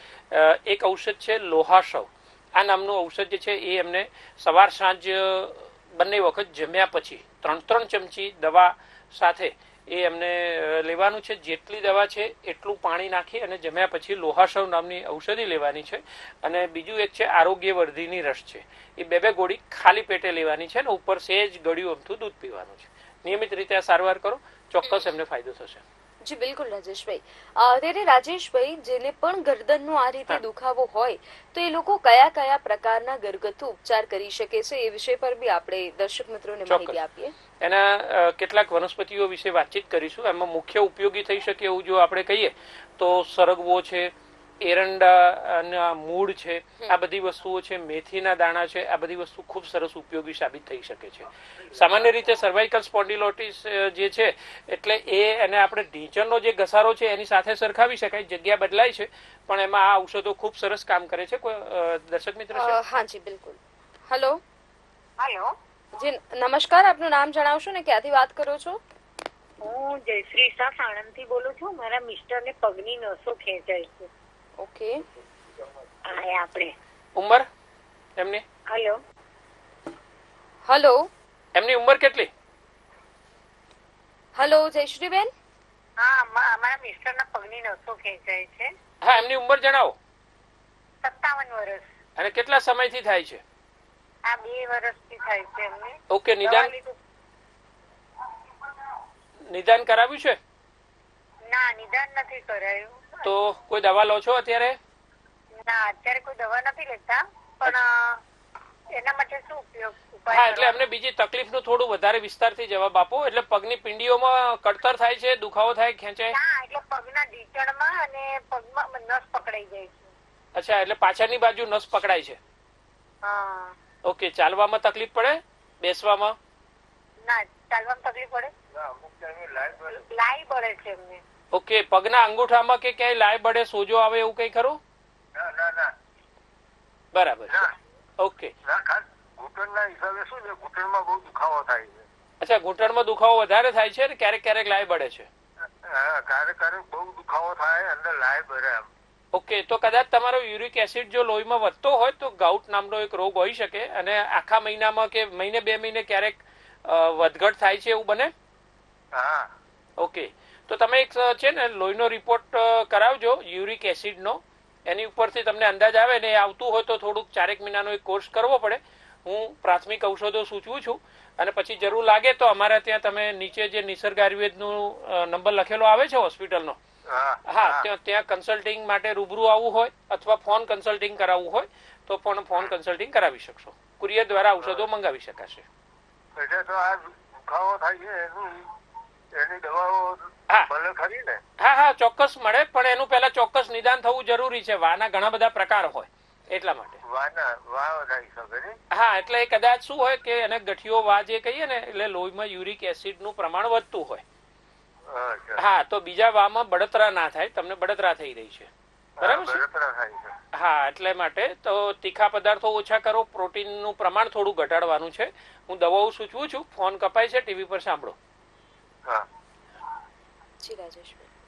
[SPEAKER 3] એક ઔષધ છે લોહાસવ. આ નામનું ઔષધ જે છે એ એમને સવાર સાંજ બંને વખત જમ્યા પછી 3 ચમચી દવા સાથે એ એમને લેવાનું છે. જેટલી દવા છે એટલું પાણી નાખી અને જમ્યા પછી લોહાસવ નામની ઔષધિ લેવાની છે. અને બીજું એક છે આરોગ્યવર્ધિની રસ છે. એ 2-2 ગોળી ખાલી પેટે લેવાની છે અને ઉપર સહેજ ગળ્યું અમથું દૂધ પીવાનું છે. નિયમિત રીતે આ સારવાર કરો, ચોક્કસ એમને ફાયદો થશે.
[SPEAKER 2] જી બિલકુલ રાજેશભાઈ. ત્યારે રાજેશભાઈ, જેને પણ ગરદનનો આ રીતે દુખાવો હોય તો એ લોકો કયા કયા પ્રકારના ઘરગથ્થુ ઉપચાર કરી શકે છે એ વિષય પર બી આપણે દર્શક મિત્રોને માહિતી આપીએ.
[SPEAKER 3] એના કેટલાક વનસ્પતિઓ વિશે વાતચીત કરીશું. એમાં મુખ્ય ઉપયોગી થઈ શકે એવું જો આપણે કહીએ તો સરગવો છે, એરંડા મૂળ છે, આ બધી વસ્તુઓ છે, મેથીના દાણા છે, આ બધી વસ્તુ ખૂબ સરસ ઉપયોગી સાબિત થઈ શકે છે. સામાન્ય રીતે સર્વાઇકલ સ્પોન્ડિલોટિસ જે છે એટલે એને આપણે ઢીંચણનો જે ઘસારો છે એની સાથે સરખાવી શકાય. જગ્યા બદલાય છે પણ એમાં આ ઔષધો ખૂબ સરસ કામ કરે છે. કોઈ દર્શક મિત્ર છે?
[SPEAKER 2] હા જી બિલકુલ. હેલો.
[SPEAKER 5] હેલો.
[SPEAKER 2] જી નમસ્કાર, આપનું નામ જણાવશો ને ક્યાંથી વાત કરો છો?
[SPEAKER 5] હું જયશ્રી શાહ સાણંદથી બોલું છું. મારા મિસ્ટરને પગની નસો ખેંચાય છે.
[SPEAKER 2] ઓકે.
[SPEAKER 5] આપણે
[SPEAKER 3] ઉંમર એમની?
[SPEAKER 5] હેલો.
[SPEAKER 2] હેલો.
[SPEAKER 3] એમની ઉંમર કેટલી?
[SPEAKER 2] હેલો જયશ્રીબેન.
[SPEAKER 5] હા, મારા મિસ્ટરના પગની નસો ખેંચાય છે.
[SPEAKER 3] હા, એમની ઉંમર જણાવો.
[SPEAKER 5] 57 વર્ષ.
[SPEAKER 3] અને કેટલા સમયથી થાય છે?
[SPEAKER 5] આ 2 વર્ષથી થાય છે એમને.
[SPEAKER 3] ઓકે,
[SPEAKER 5] દવા લીધું?
[SPEAKER 3] નિદાન કરાવ્યું છે?
[SPEAKER 5] ના, નિદાન નથી કરાયું.
[SPEAKER 3] તો કોઈ દવા લો છો અત્યારે?
[SPEAKER 5] ના, અત્યારે કોઈ દવા નથી લેતા, પણ એના માટે શું ઉપયોગ?
[SPEAKER 3] હા, એટલે અમને બીજી તકલીફનું થોડું વધારે વિસ્તારથી જવાબ આપો. એટલે પગની પિંડીઓમાં કળતર થાય છે, દુખાવો થાય, ખેંચાય?
[SPEAKER 5] ના, એટલે પગના ઢીચણમાં અને પગમાં નસ પકડાઈ જાય છે.
[SPEAKER 3] અચ્છા, એટલે પાછળની બાજુ નસ પકડાય છે.
[SPEAKER 5] હા.
[SPEAKER 3] ઓકે, ચાલવામાં તકલીફ પડે? બેસવામાં?
[SPEAKER 5] ના, ચાલવામાં તકલીફ પડે? લાઈ બળે છે એમને.
[SPEAKER 3] ઓકે, પગના અંગૂઠામાં કે ક્યાંય લાય બળે, સોજો આવે એવું કઈ ખરું? બરાબર છે. ઓકે.
[SPEAKER 4] ઘૂંટણના હિસાબે શું છે, ઘૂંટણમાં બહુ દુખાવો થાય છે.
[SPEAKER 3] અચ્છા, ઘૂંટણમાં દુખાવો વધારે થાય છે ને ક્યારેક ક્યારેક લાય બળે છે?
[SPEAKER 4] ક્યારેક ક્યારેક બહુ દુખાવો થાય, અંદર લાય બળે એમ.
[SPEAKER 3] ઓકે, તો કદાચ તમારો યુરિક એસિડ જો લોહીમાં વધતો હોય તો ગાઉટ નામનો એક રોગ હોઈ શકે, અને આખા મહિનામાં કે મહિને 2 મહિને ક્યારેક વધઘટ થાય છે, એવું બને?
[SPEAKER 4] હા.
[SPEAKER 3] ઓકે, તો તમે એક છે ને લોહીનો રિપોર્ટ કરાવજો યુરિક એસિડનો. એની ઉપરથી તમને અંદાજ આવે ને, એ આવતું હોય તો થોડુંક 4 મહિનાનો એક કોર્સ કરવો પડે. હું પ્રાથમિક ઔષધો સૂચવું છું, અને પછી જરૂર લાગે તો અમારા ત્યાં તમે નીચે જે નિસર્ગ આયુર્વેદનું નંબર લખેલો આવે છે હોસ્પિટલનો, હા, ત્યાં કન્સલ્ટિંગ માટે રૂબરૂ આવવું હોય અથવા ફોન કન્સલ્ટિંગ કરાવવું હોય તો પણ ફોન કન્સલ્ટિંગ કરાવી શકશો. કુરિયર દ્વારા ઔષધો મંગાવી શકાશે.
[SPEAKER 4] એટલે તો આ દુખાવો થાય છે એની દવાઓ ભલે ખરી ને?
[SPEAKER 3] હા હા, ચોક્કસ મળે, પણ એનું પહેલા ચોક્કસ નિદાન થવું જરૂરી છે. વાના ઘણા બધા પ્રકાર હોય એટલા માટે. હા, એટલે કદાચ શું હોય કે એને ગઠિયો વા જે કહીએ ને, એટલે લોહીમાં યુરિક એસિડ નું પ્રમાણ વધતું હોય. હા, તો બીજા વામાં બળતરા ના થાય. તમને બળતરા થઈ રહી છે, બરાબર છે? હા, એટલે માટે તો તીખા પદાર્થો ઓછા કરો, પ્રોટીન નું પ્રમાણ થોડું ઘટાડવાનું છે. હું દવાઓ સૂચવું છું. ફોન કપાય છે, ટીવી પર સાંભળો.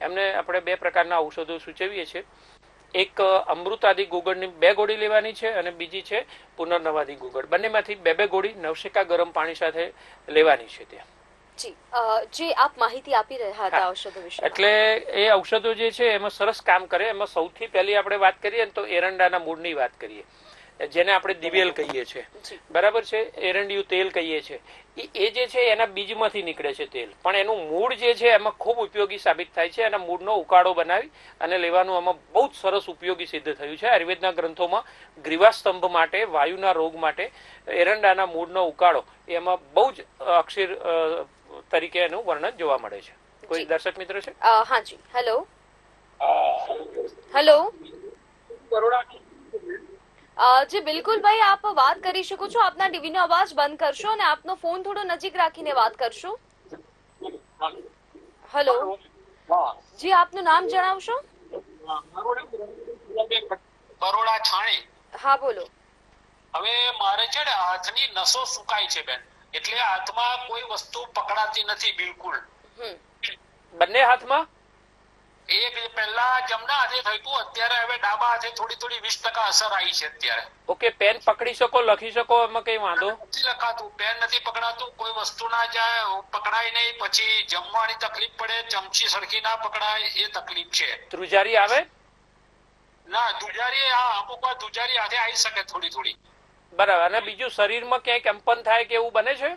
[SPEAKER 3] એમને આપણે 2 પ્રકારના ઔષધો સૂચવીએ છીએ. એક અમૃતાદી ગુગળની 2 ગોળી લેવાની છે, અને બીજી છે પુનર્નવાદી ગુગળ. બંનેમાંથી 2 ગોળી નવશેકા ગરમ પાણી સાથે લેવાની છે. ત્યાં
[SPEAKER 2] જે આપ માહિતી આપી રહ્યા હતા ઔષધો વિશે,
[SPEAKER 3] એટલે એ ઔષધો જે છે એમાં સરસ કામ કરે. એમાં સૌથી પહેલી આપણે વાત કરીએ તો એરંડાના મૂળની વાત કરીએ, જેને આપણે દિવેલ કહીએ છીએ, બરાબર છે? એરંડિયું તેલ કહીએ છીએ. એ જે છે એના બીજમાંથી નીકળે છે તેલ, પણ એનું મૂળ જે છે એમાં ખૂબ ઉપયોગી સાબિત થાય છે. એના મૂળનો ઉકાળો બનાવી અને લેવાનું આમાં બહુ જ સરસ ઉપયોગી સિદ્ધ થયું છે. આયુર્વેદના ગ્રંથોમાં ગ્રીવાસ્તંભ માટે, વાયુના રોગ માટે એરંડાના મૂળનો ઉકાળો એમાં બહુ જ અક્ષર તરીકે એનું વર્ણન જોવા મળે છે. કોઈ દર્શક મિત્ર છે?
[SPEAKER 2] હા જી, હેલો હેલો. જી બિલકુલ ભાઈ, આપ વાત કરી શકો છો. આપના ટીવી નો અવાજ બંધ કરશો અને આપનો ફોન થોડો નજીક રાખીને વાત કરશો. હેલો જી, આપનું નામ જણાવશો?
[SPEAKER 7] બરોડા છાણી.
[SPEAKER 2] હા બોલો.
[SPEAKER 7] હવે મારે છે ને હાથની નસો સુકાય છે બેન, એટલે હાથમાં કોઈ વસ્તુ પકડાતી નથી બિલકુલ.
[SPEAKER 3] બંને હાથમાં?
[SPEAKER 7] એક પહેલા જમણા હાથે થયું, અત્યારે હવે ડાબા હાથે થોડી 20% અસર આવી છે અત્યારે.
[SPEAKER 3] ઓકે, પેન પકડી શકો, લખી શકો, એમાં કઈ વાંધો
[SPEAKER 7] નથી? લખાતું, પેન નથી પકડાતું, કોઈ વસ્તુ ના જાય, પકડાય નહીં. પછી જમવાની તકલીફ પડે, ચમચી સરખી ના પકડાય, એ તકલીફ છે.
[SPEAKER 3] ધ્રુજારી આવે?
[SPEAKER 7] ના, ધ્રુજારી અમુક વાર ધ્રુજારી હાથે આવી શકે થોડી. બરાબર.
[SPEAKER 3] અને બીજું શરીરમાં ક્યાંય કંપન થાય કે એવું બને છે?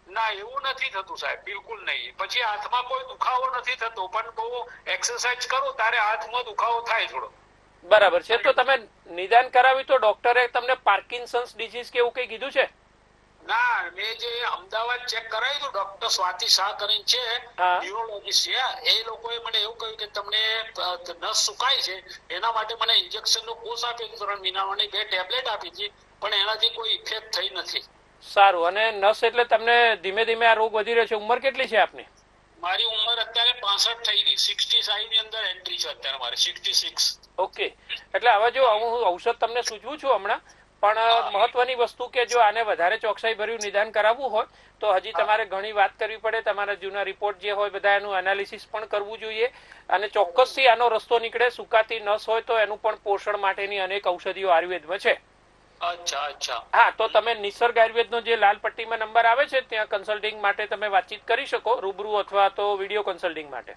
[SPEAKER 7] ના, એવું નથી થતું સાહેબ, બિલકુલ નહીં. પછી હાથમાં કોઈ દુખાવો નથી થતો, પણ બહુ એક્સરસાઇઝ કરું ત્યારે હાથમાં દુખાવો થાય થોડો.
[SPEAKER 3] બરાબર છે. તો તમે નિદાન કરાવી તો ડોક્ટરે તમને પાર્કિન્સન્સ ડિઝીઝ કે એવું કઈ કીધું છે?
[SPEAKER 7] ના, મેં જે અમદાવાદ ચેક કરાવ્યું હતું, ડોક્ટર સ્વાતિ શાહ કરીને છે, ન્યુરોલોજીસ્ટ છે, એ લોકોએ મને એવું કહ્યું કે તમને નસ સુકાય છે, એના માટે મને ઇન્જેક્શન નો કોર્સ આપ્યો 3 મહિનાની 2 ટેબ્લેટ આપી હતી, પણ એનાથી કોઈ ઇફેક્ટ થઈ નથી.
[SPEAKER 3] સારું. અને નસ એટલે તમને ધીમે ધીમે આ રોગ વધી રહ્યો છે. ઉંમર કેટલી છે આપની?
[SPEAKER 7] મારી ઉંમર અત્યારે 65 થઈ ગઈ, 65 ની અંદર એન્ટ્રી છે અત્યારે મારે, 66.
[SPEAKER 3] ઓકે, એટલે હવે જો હું ઔષધ તમને સૂચવું છું હમણાં, પણ મહત્વની વસ્તુ કે જો આને વધારે ચોકસાઈ ભર્યું નિદાન કરાવવું હોય તો હજી તમારે ઘણી વાત કરવી પડે. તમારા જૂના રિપોર્ટ જે હોય બધા એનું એનાલિસિસ પણ કરવું જોઈએ, અને ચોક્કસથી આનો રસ્તો નીકળે. સુકાતી નસ હોય તો એનું પણ પોષણ માટેની અનેક ઔષધિઓ આયુર્વેદમાં છે.
[SPEAKER 7] અચ્છા.
[SPEAKER 3] હા, તો તમે નિસર્ગ આયુર્વેદનો જે લાલ પટ્ટીમાં નંબર આવે છે ત્યાં કન્સલ્ટિંગ માટે તમે વાતચીત કરી શકો, રૂબરૂ અથવા તો વિડીયો કન્સલ્ટિંગ માટે.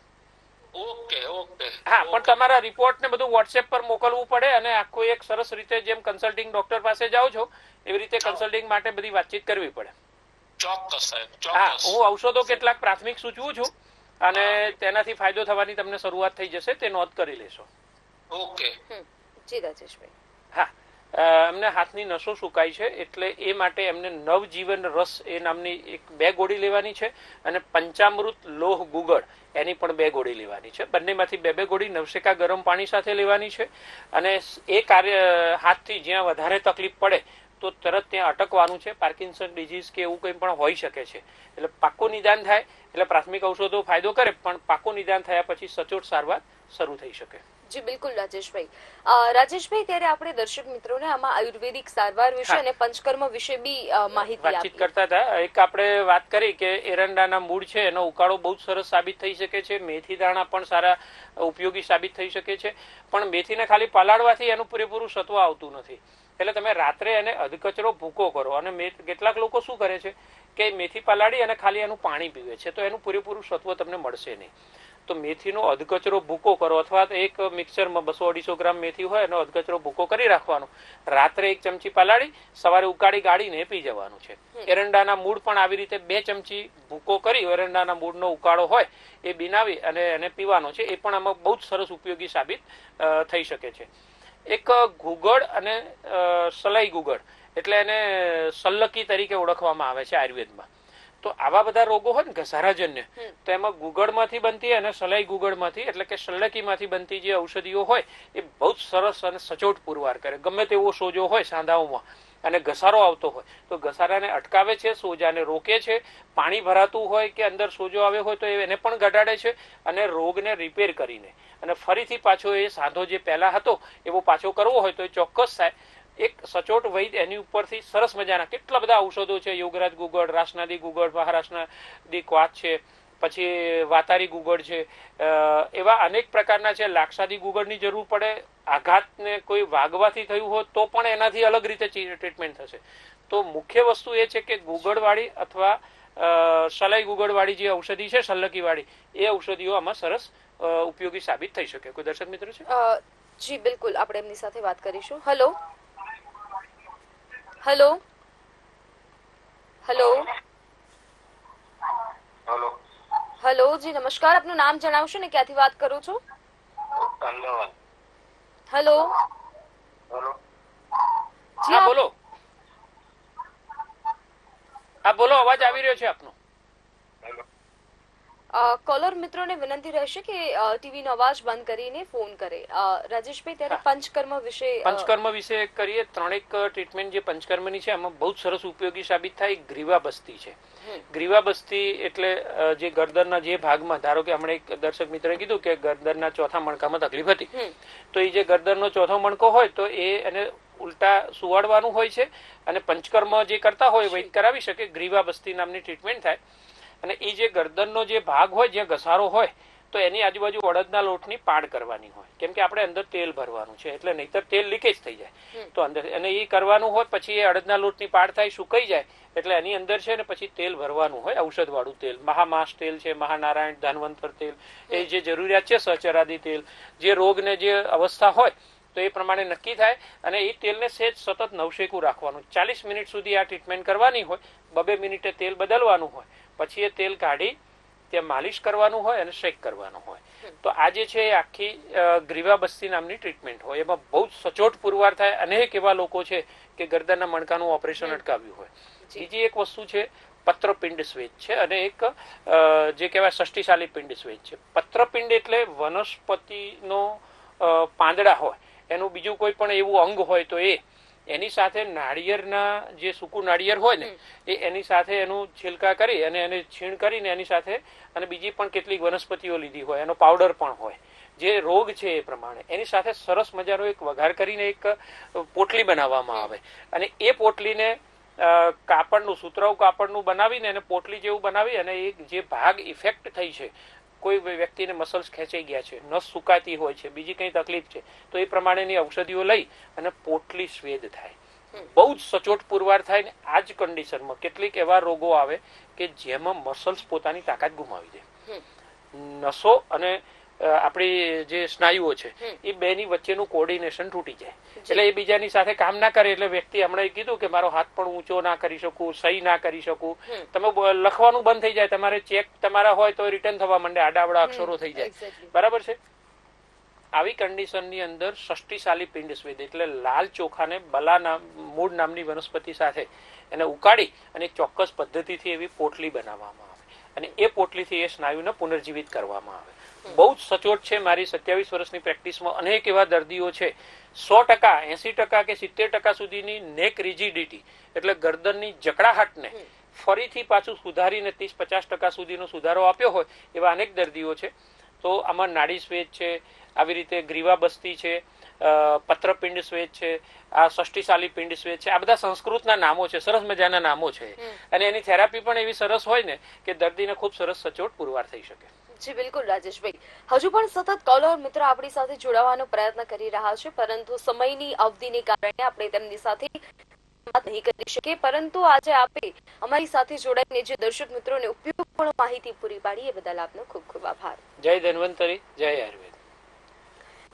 [SPEAKER 7] Okay okay.
[SPEAKER 3] હા, પણ તમારા રિપોર્ટ ને બધું વોટ્સએપ પર મોકલવું પડે અને આખું એક સરસ રીતે જેમ કન્સલ્ટિંગ ડોક્ટર પાસે જાઓ છો એવી રીતે કન્સલ્ટિંગ માટે બધી વાતચીત કરવી પડે.
[SPEAKER 7] ચોક્કસ સાહેબ,
[SPEAKER 3] હા,
[SPEAKER 7] ચોક્કસ.
[SPEAKER 3] હું ઔષધો કેટલાક પ્રાથમિક સૂચવું છું અને તેનાથી ફાયદો થવાની તમને શરૂઆત થઈ જશે, તે નોંધ કરી લેશો.
[SPEAKER 7] ઓકે.
[SPEAKER 2] જી રાજેશભાઈ.
[SPEAKER 3] હા, એમને હાથની નસો સુકાય છે એટલે એ માટે એમને નવજીવન રસ એ નામની એક 2 ગોળી લેવાની છે અને પંચામૃત લોહ ગુગળ એની પણ 2 ગોળી લેવાની છે. બંનેમાંથી 2 ગોળી નવશેકા ગરમ પાણી સાથે લેવાની છે અને એ કાર્ય હાથથી જ્યાં વધારે તકલીફ પડે તો તરત ત્યાં અટકવાનું છે. પાર્કિન્સન ડિઝીઝ કે એવું કંઈ પણ હોઈ શકે છે એટલે પાક્કું નિદાન થાય એટલે પ્રાથમિક ઔષધો ફાયદો કરે, પણ પાક્કું નિદાન થયા પછી સચોટ સારવાર શરૂ થઈ શકે.
[SPEAKER 2] જી બિલકુલ રાજેશભાઈ. રાજેશભાઈ, ત્યારે આપણે દર્શક મિત્રોને આમાં આયુર્વેદિક સારવાર વિશે અને પંચકર્મ વિશે બી માહિતી
[SPEAKER 3] વાતચીત કરતા હતા. એક આપણે વાત કરી કે એરંડાના મૂળ છે એનો ઉકાળો બહુ સરસ સાબિત થઈ શકે છે. મેથી દાણા પણ સારા ઉપયોગી સાબિત થઈ શકે છે, પણ મેથીને ખાલી પલાળવાથી એનું પૂરેપૂરું સત્વ આવતું નથી. એટલે તમે રાત્રે એને અધકચરો ભૂકો કરો અને કેટલાક લોકો શું કરે છે કે મેથી પલાળી અને ખાલી એનું પાણી પીવે છે, તો એનું પૂરેપૂરું સત્વ તમને મળશે નહીં. તો મેથીનો અધકચરો ભૂકો કરો અથવા તો એક મિક્સરમાં 200-250 ગ્રામ મેથી હોય એનો અધકચરો ભૂકો કરી રાખવાનો, રાત્રે 1 ચમચી પલાળી સવારે ઉકાળી ગાળીને પી જવાનું છે. એરંડાના મૂળ પણ આવી રીતે 2 ચમચી ભૂકો કરી એરંડાના મૂળનો ઉકાળો હોય એ બનાવી અને એને પીવાનો છે. એ પણ આમાં બહુ જ સરસ ઉપયોગી સાબિત થઈ શકે છે. એક ગુગળ અને સલાઈ ગુગળ એટલે એને સલ્લકી તરીકે ઓળખવામાં આવે છે આયુર્વેદમાં. તો આવા બધા રોગો હોય ને ઘસારાજન્ય, તો એમાં ગુગળમાંથી બનતી અને સલાઈ ગુગળમાંથી એટલે કે સલ્લકીમાંથી બનતી જે ઔષધિઓ હોય એ બહુ જ સરસ અને સચોટ પુરવાર કરે. ગમે તેવો સોજો હોય સાંધાઓમાં અને ઘસારો આવતો હોય તો ઘસારાને અટકાવે છે, સોજાને રોકે છે. પાણી ભરાતું હોય કે અંદર સોજો આવ્યો હોય તો એને પણ ઘટાડે છે અને રોગને રિપેર કરીને અને ફરીથી પાછો એ સાંધો જે પહેલા હતો એવો પાછો કરવો હોય તો એ ચોક્કસ થાય. એક સચોટ વૈદ એની ઉપરથી સરસ મજાના કેટલા બધા ઔષધો છે. યોગરાજ ગુગળ, રાસનાદી ગુગળ, મહારાષ્ટ્રનાદી ક્વાથ છે, પછી વાતારી ગુગળ છે, એવા અનેક પ્રકારના છે. લાક્ષાદી ગુગળની જરૂર પડે, આઘાતને કોઈ વાગવાથી થયું હોય તો પણ એનાથી અલગ રીતે ટ્રીટમેન્ટ થશે. તો મુખ્ય વસ્તુ એ છે કે ગુગળવાળી અથવા સલાઈ ગુગળવાળી જે ઔષધિ છે સલ્લકીવાળી, એ ઔષધિઓ આમાં સરસ ઉપયોગી સાબિત થઈ શકે. કોઈ દર્શક મિત્રો છે?
[SPEAKER 2] જી બિલકુલ, આપણે એમની સાથે વાત કરીશું. Hello hello hello
[SPEAKER 8] hello
[SPEAKER 2] hello. જી નમસ્કાર, આપનું નામ જણાવશો ને ક્યાંથી વાત કરો છો?
[SPEAKER 8] અમદાવાદ.
[SPEAKER 2] Hello
[SPEAKER 8] hello.
[SPEAKER 2] જી
[SPEAKER 3] હા બોલો. હા બોલો, અવાજ આવી રહ્યો છે આપનો.
[SPEAKER 2] કોલર મિત્રોને વિનંતી રહેશે કે ટીવી નો અવાજ બંધ કરીને ફોન કરે. રાજેશભાઈ, ત્યારે પંચકર્મ વિશે
[SPEAKER 3] કરીએ. 3 ટ્રીટમેન્ટ જે પંચકર્મની છે એમાં બહુ સરસ ઉપયોગી સાબિત થાય. ગ્રીવાબસ્તી છે. ગ્રીવાબસ્તી એટલે જે ગરદનના જે ભાગમાં, ધારો કે હમણાં એક દર્શક મિત્રએ કીધું કે ગરદનના ચોથા મણકામાં તકલીફ હતી, તો એ જે ગરદનનો ચોથો મણકો હોય તો એને ઉલટા સુવાડવાનું હોય છે અને પંચકર્મ જે કરતા હોય વૈદ કરાવી શકે. ગ્રીવાબસ્તી નામની ટ્રીટમેન્ટ થાય અને એ જે ગરદનનો જે ભાગ હોય જ્યાં ઘસારો હોય તો એની આજુબાજુ અડદના લોટની પાડ કરવાની હોય, કેમ કે આપણે અંદર તેલ ભરવાનું છે એટલે નહીતર તેલ લીકેજ થઈ જાય તો અંદર, અને એ કરવાનું હોય. પછી એ અડદના લોટની પાડ થાય, સુકાઈ જાય એટલે એની અંદર છે ને પછી તેલ ભરવાનું હોય, ઔષધ વાળું તેલ. મહામાસ તેલ છે, મહાનારાયણ, ધન્વંતર તેલ, એ જે જરૂરિયાત છે, સચરાદી તેલ, જે રોગને જે અવસ્થા હોય તો એ પ્રમાણે નક્કી થાય અને એ તેલને સહેજ સતત નવશેકું રાખવાનું. 40 મિનિટ સુધી આ ટ્રીટમેન્ટ કરવાની હોય. 2 મિનિટે તેલ બદલવાનું હોય. પછી એ તેલ કાઢી ત્યાં માલિશ કરવાનું હોય અને શેક કરવાનું હોય. તો આ જે છે એ આખી ગ્રીવાબસ્તી નામની ટ્રીટમેન્ટ હોય. એમાં બહુ સચોટ પુરવાર થાય. અનેક એવા લોકો છે કે ગરદનના મણકાનું ઓપરેશન અટકાવ્યું હોય. બીજી એક વસ્તુ છે પત્રપિંડ સ્વેદ છે અને એક જે કહેવાય ષષ્ટિશાલી પિંડ સ્વેદ છે. પત્રપિંડ એટલે વનસ્પતિનો પાંદડા હોય એનું બીજું કોઈ પણ એવું અંગ હોય તો એની સાથે નાળિયેરના જે સૂકું નાળિયેર હોય ને એની સાથે એનું છિલકા કરી અને એને છીણ કરીને એની સાથે અને બીજી પણ કેટલીક વનસ્પતિઓ લીધી હોય, એનો પાવડર પણ હોય. જે રોગ છે એ પ્રમાણે એની સાથે સરસ મજાનો એક વઘાર કરીને એક પોટલી બનાવવામાં આવે અને એ પોટલીને કાપડનું, સુતરાઉ કાપડનું બનાવીને એને પોટલી જેવું બનાવી અને એ જે ભાગ ઇફેક્ટ થઈ છે, કોઈ વ્યક્તિને મસલ્સ ખેંચાઈ ગયા છે, નસ સુકાતી હોય છે, બીજી કઈ તકલીફ છે, તો એ પ્રમાણેની ઔષધિઓ લઈ અને પોટલી સ્વેદ થાય. બહુ જ સચોટ પુરવાર થાય ને આ જ કન્ડિશનમાં કેટલીક એવા રોગો આવે કે જેમાં મસલ્સ પોતાની તાકાત ગુમાવી દે. નસો અને આપણી જે સ્નાયુઓ છે એ બેની વચ્ચેનું કોર્ડિનેશન તૂટી જાય, એટલે એ બીજાની સાથે કામ ના કરે. એટલે વ્યક્તિ હમણાં કીધું કે મારો હાથ પણ ઊંચો ના કરી શકું, સહી ના કરી શકું, તમે લખવાનું બંધ થઈ જાય, તમારે ચેક તમારા હોય તો રિટર્ન થવા માંડે, આડાવડા અક્ષરો થઈ જાય, બરાબર છે. આવી કન્ડિશનની અંદર ષષ્ટિશાલી પિંડ સ્વેદ એટલે લાલ ચોખાને બલા મૂળ નામની વનસ્પતિ સાથે એને ઉકાળી અને ચોક્કસ પદ્ધતિથી એવી પોટલી બનાવવામાં આવે અને એ પોટલીથી એ સ્નાયુને પુનર્જીવિત કરવામાં આવે. બહુ જ સચોટ છે. મારી 27 વર્ષની પ્રેક્ટિસમાં અનેક એવા દર્દીઓ છે 100%, 80% કે 70% સુધીની નેક રિજિડિટી એટલે ગરદનની જકડાહટને ફરીથી પાછું સુધારીને 30-50% સુધીનો સુધારો આપ્યો હોય એવા અનેક દર્દીઓ છે. તો આમાં નાડી સ્વેદ છે, આવી રીતે ગ્રીવા બસ્તી છે, પત્રપિંડ સ્વેદ છે, આ ષષ્ટિશાલી પિંડ સ્વેદ છે, આ બધા સંસ્કૃતના નામો છે, સરસ મજાના નામો છે અને એની થેરાપી પણ એવી સરસ હોય ને કે દર્દીને ખૂબ સરસ સચોટ પુરવાર થઈ શકે.
[SPEAKER 2] જી બિલકુલ રાજેશભાઈ, હજુ પણ સતત કોલર મિત્ર આપણી સાથે જોડાવાનો પ્રયત્ન કરી રહ્યા છે, પરંતુ સમયની અવધિને કારણે આપણે તેમની સાથે વાત નહીં કરી શકીએ. પરંતુ આજે આપે અમારી સાથે જોડાઈને જે દર્શક મિત્રોને ઉપયોગપૂર્ણ માહિતી પૂરી પાડી એ બદલ આપનો ખૂબ ખૂબ આભાર.
[SPEAKER 3] જય ધન્વંતરી, જય આયુર્વેદ.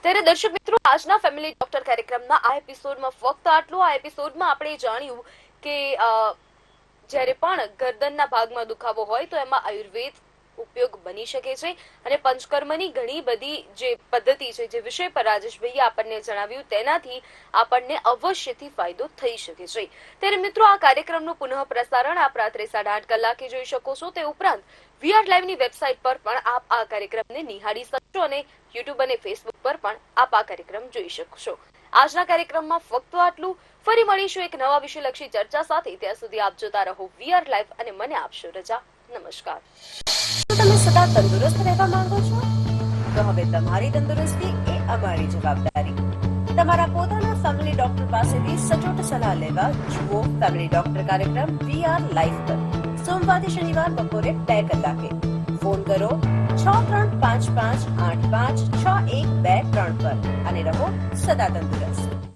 [SPEAKER 2] ત્યારે દર્શક મિત્રો, આજના ફેમિલી ડોક્ટર કાર્યક્રમના આ એપિસોડમાં ફક્ત આટલું. આ એપિસોડમાં આપણે જાણ્યું કે જ્યારે પણ ગરદનના ભાગમાં દુખાવો હોય તો એમાં આયુર્વેદ ઉપયોગ બની શકે છે અને પંચકર્મની ઘણી બધી જે પદ્ધતિ છે, જે વિષય પર રાજેશભાઈએ આપણને જણાવ્યું, તેનાથી આપણને અવશ્યથી ફાયદો થઈ શકે છે. ત્યારે મિત્રો, આ કાર્યક્રમનું પુનઃ પ્રસારણ આપ રાત્રે 8:30 કલાકે જોઈ શકો છો. તે ઉપરાંત VR લાઈવની વેબસાઇટ પર પણ આપ આ કાર્યક્રમને નિહાળી શકશો અને યુટ્યુબ અને ફેસબુક પર પણ આપ આ કાર્યક્રમ જોઈ શકશો. આજના કાર્યક્રમમાં ફક્ત આટલું. ફરી મળીશું એક નવા વિષયલક્ષી ચર્ચા સાથે. ત્યાં સુધી આપ જોતા રહો VR લાઈવ અને મને આપશો રજા. નમસ્કાર.
[SPEAKER 1] તમે સદા તંદુરસ્ત રહેવા માંગો છો? તો હવે તમારી તંદુરસ્તી એ અમારી જવાબદારી. તમારા પોતાના ફેમિલી ડોક્ટર પાસેથી સચોટ સલાહ લેવા જુઓ ફેમિલી ડોક્ટર કાર્યક્રમ VR લાઈવ પર સોમવારથી શનિવાર બપોરે 2 કલાકે. ફોન કરો 6355856123 પર અને રહો સદા તંદુરસ્ત.